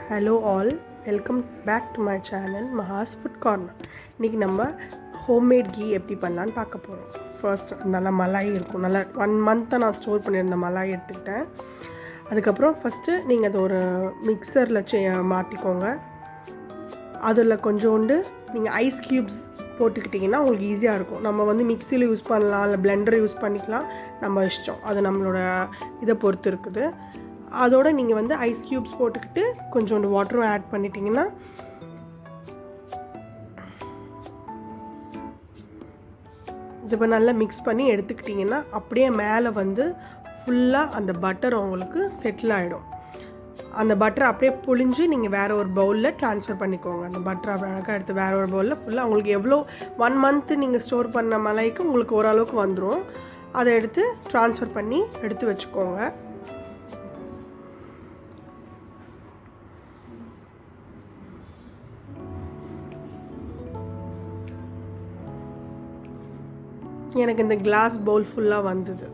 Hello all, welcome back to my channel Maha's food corner. இன்றைக்கி நம்ம homemade key எப்படி பண்ணலான்னு பார்க்க போகிறோம். ஃபர்ஸ்ட் நல்லா மலாய் இருக்கும், நல்லா 1 மந்த்தாக நான் ஸ்டோர் பண்ணியிருந்த மலாய் எடுத்துக்கிட்டேன். அதுக்கப்புறம் ஃபஸ்ட்டு நீங்கள் அதை ஒரு மிக்சரில் மாற்றிக்கோங்க. அதில் கொஞ்சோண்டு நீங்கள் ஐஸ் க்யூப்ஸ் போட்டுக்கிட்டிங்கன்னா உங்களுக்கு ஈஸியாக இருக்கும். நம்ம வந்து மிக்சியில் யூஸ் பண்ணலாம், இல்லை பிளெண்டரை யூஸ் பண்ணிக்கலாம், நம்ம இஷ்டம். அது நம்மளோட இதை பொறுத்து இருக்குது. அதோடு நீங்கள் வந்து ஐஸ் க்யூப்ஸ் போட்டுக்கிட்டு கொஞ்சோண்டு வாட்டரும் ஆட் பண்ணிட்டீங்கன்னா இது இப்போ நல்லா மிக்ஸ் பண்ணி எடுத்துக்கிட்டிங்கன்னா அப்படியே மேலே வந்து ஃபுல்லாக அந்த பட்டர் உங்களுக்கு செட்டில் ஆகிடும். அந்த பட்டரை அப்படியே புழிஞ்சு நீங்கள் வேறு ஒரு பவுலில் ட்ரான்ஸ்ஃபர் பண்ணிக்கோங்க. அந்த பட்டரை அழகாக எடுத்து வேறு ஒரு பவுலில் ஃபுல்லாக உங்களுக்கு எவ்வளோ 1 மந்த்து நீங்கள் ஸ்டோர் பண்ண மலைக்கு உங்களுக்கு ஓரளவுக்கு வந்துடும். அதை எடுத்து ட்ரான்ஸ்ஃபர் பண்ணி எடுத்து வச்சுக்கோங்க. எனக்கு இந்த கிளாஸ் பவுல் ஃபுல்லாக வந்தது.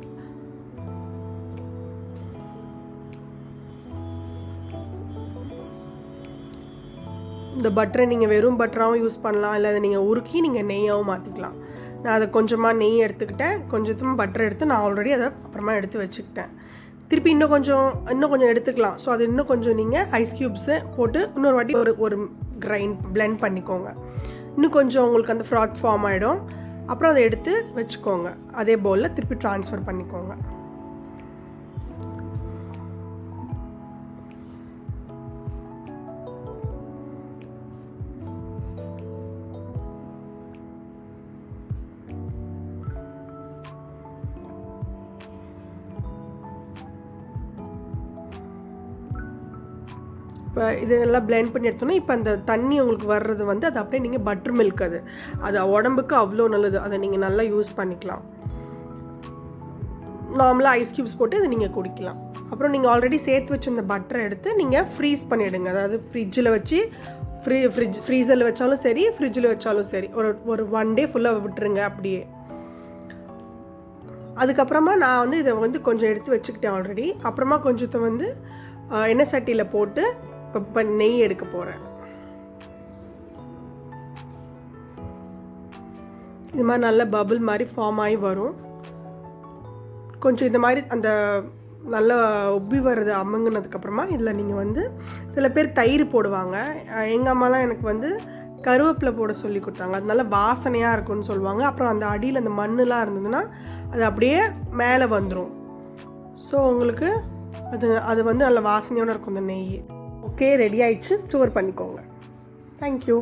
இந்த பட்டரை நீங்கள் வெறும் பட்டராகவும் யூஸ் பண்ணலாம், இல்லை அதை நீங்கள் உருக்கி நீங்கள் நெய்யாகவும் மாற்றிக்கலாம். நான் அதை கொஞ்சமாக நெய் எடுத்துக்கிட்டேன், கொஞ்சமாக பட்டர் எடுத்து நான் ஆல்ரெடி அதை அப்புறமா எடுத்து வச்சுக்கிட்டேன். திருப்பி இன்னும் கொஞ்சம் எடுத்துக்கலாம். ஸோ அது இன்னும் கொஞ்சம் நீங்கள் ஐஸ் க்யூப்ஸை போட்டு இன்னொரு வாட்டி ஒரு பிளெண்ட் பண்ணிக்கோங்க. இன்னும் கொஞ்சம் உங்களுக்கு அந்த ஃப்ராத் ஃபார்ம் ஆகிடும். அப்புறம் அதை எடுத்து வச்சுக்கோங்க. அதே பவுலில் திருப்பி ட்ரான்ஸ்ஃபர் பண்ணிக்கோங்க. இப்போ இதெல்லாம் பிளெண்ட் பண்ணி எடுத்தோன்னா இப்போ அந்த தண்ணி உங்களுக்கு வர்றது வந்து அது அப்படியே நீங்கள் பட்டர் மில்க், அது உடம்புக்கு அவ்வளோ நல்லது. அதை நீங்கள் நல்லா யூஸ் பண்ணிக்கலாம். நார்மலாக ஐஸ் க்யூப்ஸ் போட்டு அதை நீங்கள் குடிக்கலாம். அப்புறம் நீங்கள் ஆல்ரெடி சேர்த்து வச்சு இந்த பட்டரை எடுத்து நீங்கள் ஃப்ரீஸ் பண்ணிவிடுங்க. அதாவது ஃப்ரிட்ஜில் வச்சு ஃப்ரீசரில் வச்சாலும் சரி, ஃப்ரிட்ஜில் வச்சாலும் சரி, ஒரு 1 டே ஃபுல்லாக விட்டுருங்க அப்படியே. அதுக்கப்புறமா நான் வந்து இதை வந்து கொஞ்சம் எடுத்து வச்சுக்கிட்டேன் ஆல்ரெடி. அப்புறமா கொஞ்சத்தை வந்து எண்ணெய் சட்டியில் போட்டு இப்போ நெய் எடுக்க போகிறேன். இது மாதிரி நல்ல பபுள் மாதிரி ஃபார்ம் ஆகி வரும். கொஞ்சம் இந்த மாதிரி அந்த நல்லா உப்பி வர்றது அமுங்கினதுக்கப்புறமா இதில் நீங்கள் வந்து சில பேர் தயிர் போடுவாங்க. எங்கள் அம்மாலாம் எனக்கு வந்து கருவேப்பிலை போட சொல்லி கொடுத்தாங்க. அது நல்லா வாசனையாக இருக்கும்னு சொல்லுவாங்க. அப்புறம் அந்த அடியில் அந்த மண்ணெலாம் இருந்ததுன்னா அது அப்படியே மேலே வந்துடும். ஸோ உங்களுக்கு அது வந்து நல்ல வாசனையோடு இருக்கும் அந்த நெய். ஓகே, ரெடி ஆகிடுச்சு. ஸ்டோர் பண்ணிக்கோங்க. தேங்க்யூ.